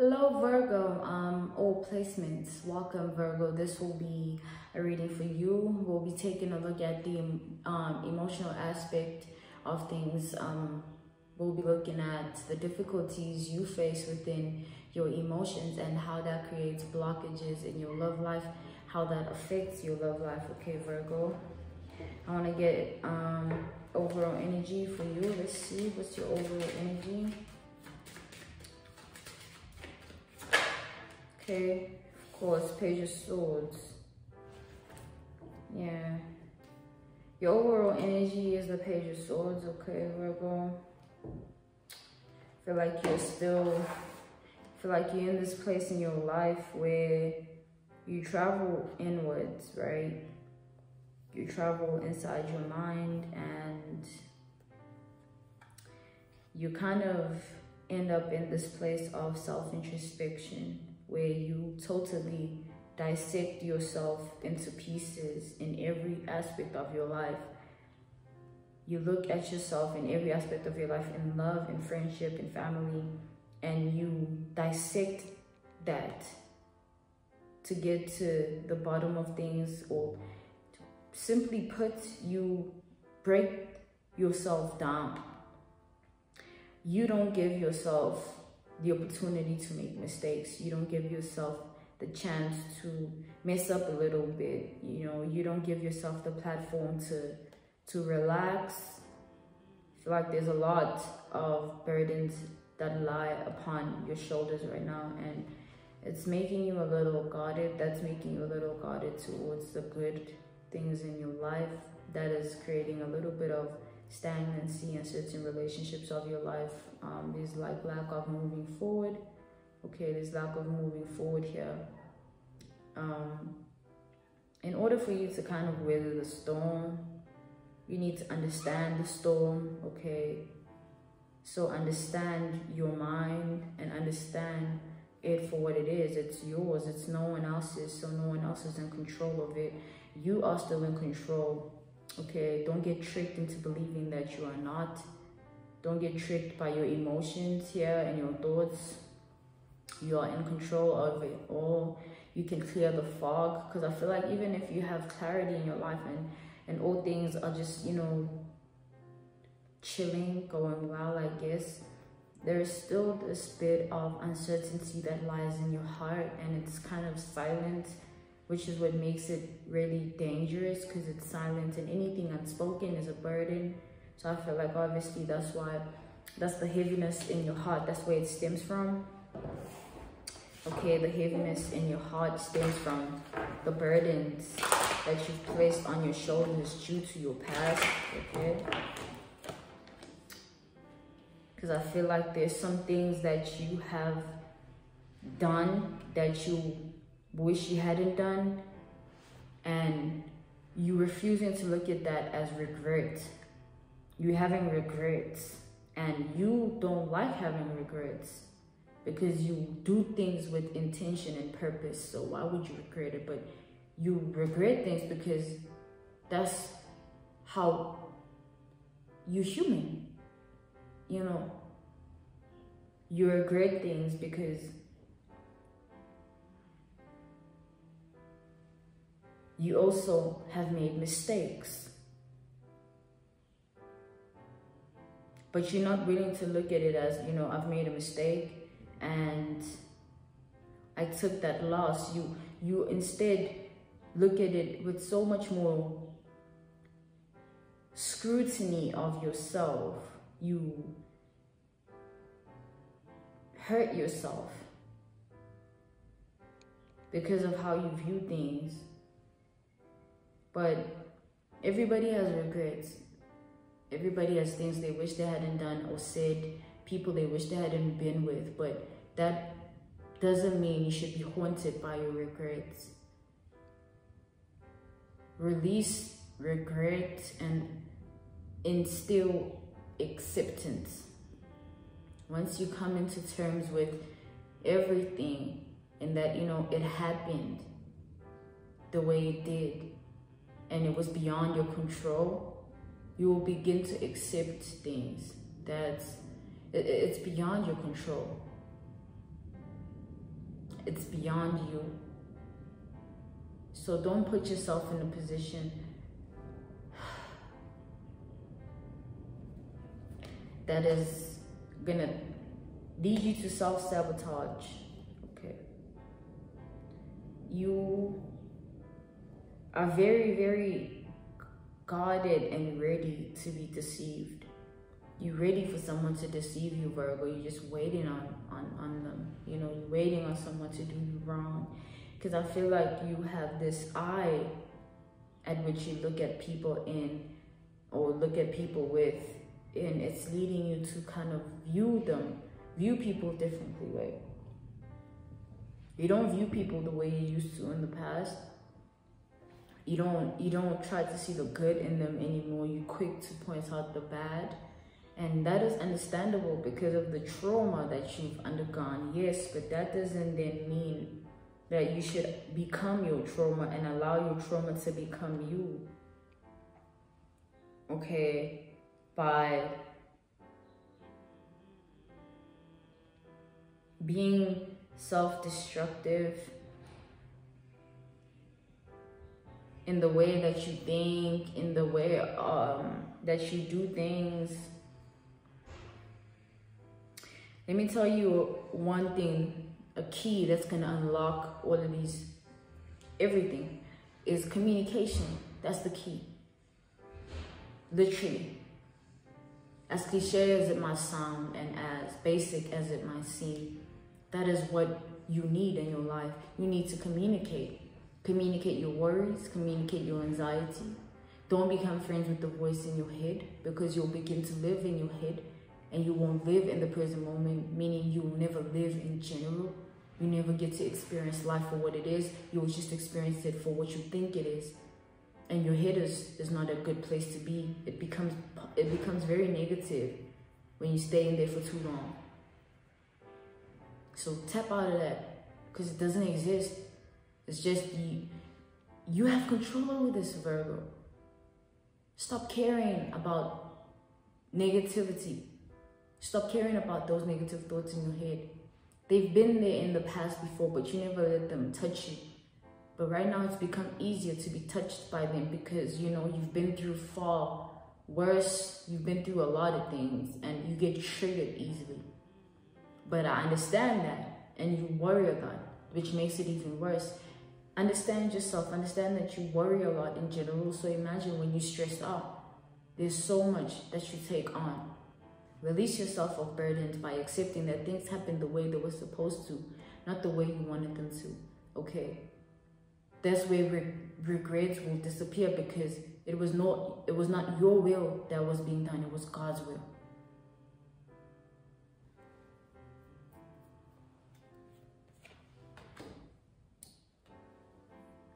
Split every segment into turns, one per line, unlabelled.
Hello Virgo, all placements. Welcome Virgo. This will be a reading for you. We'll be taking a look at the emotional aspect of things. We'll be looking at the difficulties you face within your emotions and how that creates blockages in your love life, how that affects your love life. Okay, Virgo. I want to get overall energy for you. Let's see, what's your overall energy? Okay, of course, Page of Swords. Yeah. Your overall energy is the Page of Swords, okay, Virgo. Feel like you're in this place in your life where you travel inwards, right? You travel inside your mind and you kind of end up in this place of self-introspection, where you totally dissect yourself into pieces in every aspect of your life. You look at yourself in every aspect of your life, in love, in friendship, in family, and you dissect that to get to the bottom of things, or simply put, you break yourself down. You don't give yourself the opportunity to make mistakes. You don't give yourself the chance to mess up a little bit. You know, you don't give yourself the platform to relax. I feel like there's a lot of burdens that lie upon your shoulders right now, and it's making you a little guarded. That's making you a little guarded towards the good things in your life. That is creating a little bit of stagnancy in certain relationships of your life. There's like lack of moving forward. Okay, there's lack of moving forward here. In order for you to kind of weather the storm, you need to understand the storm, okay? So understand your mind and understand it for what it is. It's yours, it's no one else's, so no one else is in control of it. You are still in control. Okay, don't get tricked into believing that you are not. Don't get tricked by your emotions here and your thoughts. You are in control of it all. You can clear the fog, because I feel like even if you have clarity in your life and all things are just, you know, chilling, going well, I guess, there is still this bit of uncertainty that lies in your heart, and it's kind of silent, which is what makes it really dangerous, because it's silent, and anything unspoken is a burden. So I feel like obviously that's the heaviness in your heart. That's where it stems from. Okay, the heaviness in your heart stems from the burdens that you've placed on your shoulders due to your past, okay? Because I feel like there's some things that you have done that you wish you hadn't done, and you refusing to look at that as regret. You're having regrets, and you don't like having regrets because you do things with intention and purpose. So why would you regret it? But you regret things because that's how you're human. You know, you regret things because you also have made mistakes. But you're not willing to look at it as, you know, I've made a mistake and I took that loss. You instead look at it with so much more scrutiny of yourself. You hurt yourself because of how you view things. But everybody has regrets. Everybody has things they wish they hadn't done or said, people they wish they hadn't been with. But that doesn't mean you should be haunted by your regrets. Release regret and instill acceptance. Once you come into terms with everything and that, you know, it happened the way it did and it was beyond your control, you will begin to accept things that it's beyond your control. It's beyond you. So don't put yourself in a position that is gonna lead you to self-sabotage. Okay. You are very, very guarded and ready to be deceived. You're ready for someone to deceive you, Virgo. You're just waiting on them. You know, you're waiting on someone to do you wrong. Because I feel like you have this eye at which you look at people in, or look at people with, and it's leading you to kind of view people differently, right? You don't view people the way you used to in the past. You don't try to see the good in them anymore. You're quick to point out the bad. And that is understandable because of the trauma that you've undergone. Yes, but that doesn't then mean that you should become your trauma and allow your trauma to become you. Okay? By being self-destructive in the way that you think, in the way that you do things. Let me tell you one thing, a key that's going to unlock all of these, everything, is communication. That's the key. Literally. As cliche as it might sound and as basic as it might seem, that is what you need in your life. You need to communicate. Communicate your worries, communicate your anxiety. Don't become friends with the voice in your head, because you'll begin to live in your head and you won't live in the present moment, meaning you will never live in general. You never get to experience life for what it is. You'll just experience it for what you think it is. And your head is not a good place to be. It becomes very negative when you stay in there for too long. So tap out of that, because it doesn't exist. It's just you have control over this, Virgo. Stop caring about negativity. Stop caring about those negative thoughts in your head. They've been there in the past before, but you never let them touch you. But right now it's become easier to be touched by them because, you know, you've been through far worse. You've been through a lot of things and you get triggered easily. But I understand that, and you worry a lot, which makes it even worse. Understand yourself. Understand that you worry a lot in general. So imagine when you're stressed out, there's so much that you take on. Release yourself of burdens by accepting that things happen the way they were supposed to, not the way you wanted them to. Okay? That's where regrets will disappear, because it was not your will that was being done. It was God's will.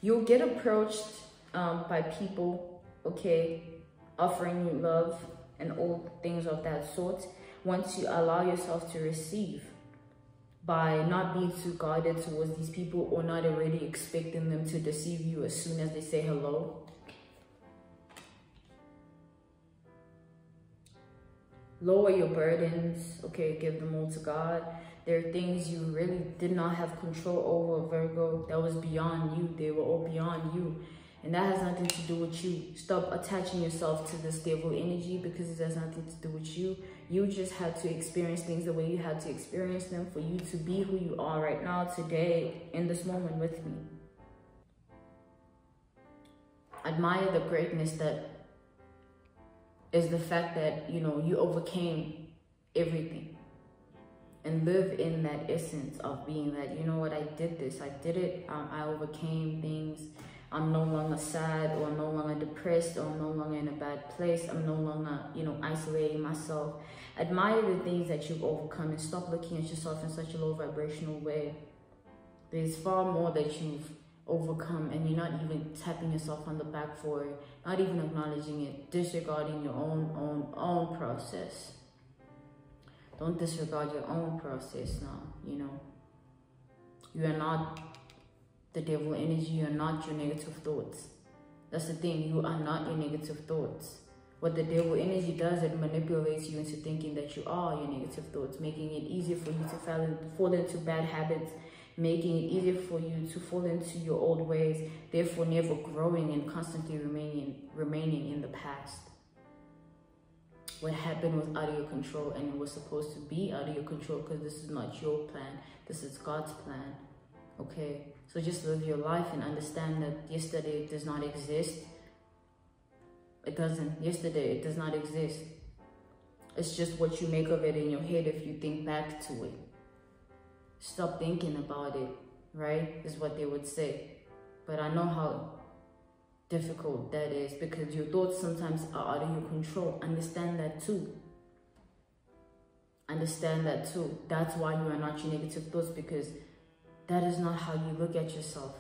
You'll get approached by people, okay, offering you love and all things of that sort, once you allow yourself to receive, by not being too guarded towards these people or not already expecting them to deceive you as soon as they say hello. Lower your burdens, okay, give them all to God. There are things you really did not have control over, Virgo, that was beyond you. They were all beyond you. And that has nothing to do with you. Stop attaching yourself to this devil energy, because it has nothing to do with you. You just had to experience things the way you had to experience them for you to be who you are right now, today, in this moment with me. Admire the greatness that is the fact that, you know, you overcame everything. And live in that essence of being that, you know what, I did this, I did it, I overcame things. I'm no longer sad, or I'm no longer depressed, or I'm no longer in a bad place. I'm no longer, you know, isolating myself. Admire the things that you've overcome and stop looking at yourself in such a low vibrational way. There's far more that you've overcome, and you're not even tapping yourself on the back for it, not even acknowledging it, disregarding your own process. Don't disregard your own process now, you know. You are not the devil energy. You are not your negative thoughts. That's the thing. You are not your negative thoughts. What the devil energy does, it manipulates you into thinking that you are your negative thoughts, making it easier for you to fall into bad habits making it easier for you to fall into your old ways, therefore never growing and constantly remaining in the past. What happened was out of your control, and it was supposed to be out of your control because this is not your plan. This is God's plan. Okay? So just live your life and understand that yesterday does not exist. It doesn't. Yesterday, it does not exist. It's just what you make of it in your head if you think back to it. Stop thinking about it, right? Is what they would say. But I know how difficult that is because your thoughts sometimes are out of your control. Understand that too. Understand that too. That's why you are not your negative thoughts, because that is not how you look at yourself.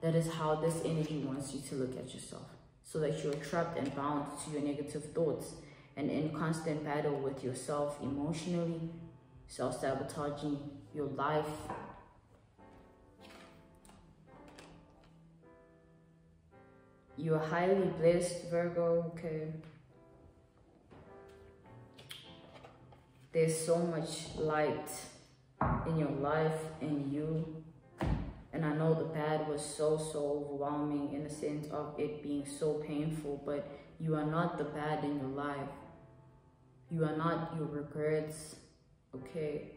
That is how this energy wants you to look at yourself. So that you're trapped and bound to your negative thoughts and in constant battle with yourself emotionally, self-sabotaging your life. You're highly blessed, Virgo, okay? There's so much light in your life and you. And I know the bad was so overwhelming in the sense of it being so painful, but you are not the bad in your life. You are not your regrets, okay?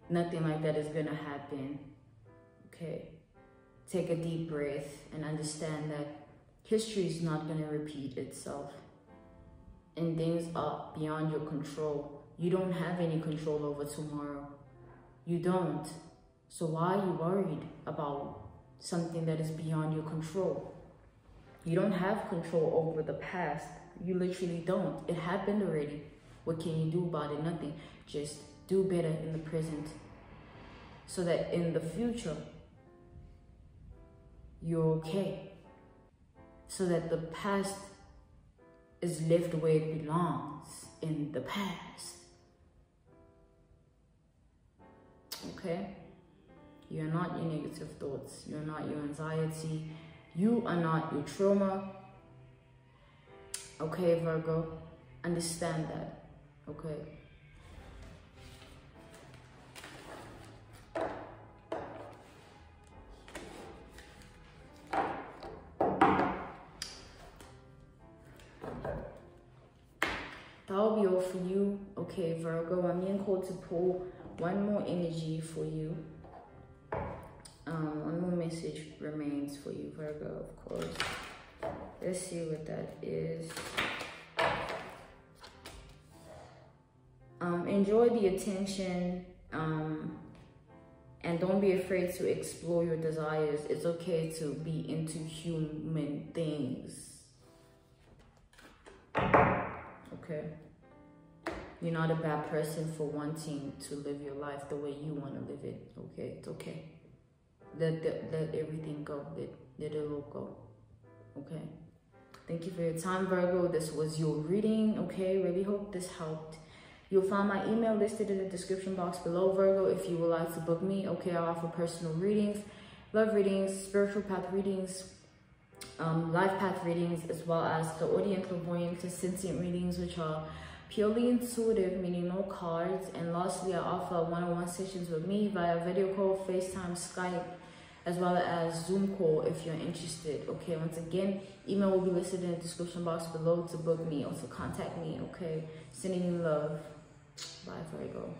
Nothing like that is gonna happen, okay? Take a deep breath and understand that history is not gonna repeat itself. And things are beyond your control. You don't have any control over tomorrow. You don't. So why are you worried about something that is beyond your control? You don't have control over the past. You literally don't. It happened already. What can you do about it? Nothing. Just do better in the present so that in the future, you're okay. So that the past is left where it belongs, in the past. Okay? You're not your negative thoughts. You're not your anxiety. You are not your trauma. Okay, Virgo? Understand that. Okay? That will be all for you. Okay, Virgo, I'm being called to pull one more energy for you. One more message remains for you, Virgo, of course. Let's see what that is. Enjoy the attention, and don't be afraid to explore your desires. It's okay to be into human things. Okay? You're not a bad person for wanting to live your life the way you want to live it. Okay? It's okay. Let everything go. Let it all go. Okay? Thank you for your time, Virgo. This was your reading. Okay? Really hope this helped. You'll find my email listed in the description box below, Virgo, if you would like to book me. Okay? I offer personal readings, love readings, spiritual path readings, life path readings, as well as clairaudient, clairvoyant, sentient readings, which are purely intuitive, meaning no cards. And lastly, I offer one-on-one sessions with me via video call, FaceTime, Skype, as well as Zoom call if you're interested. Okay, once again, email will be listed in the description box below to book me or to contact me. Okay, sending you love. Bye, Virgo.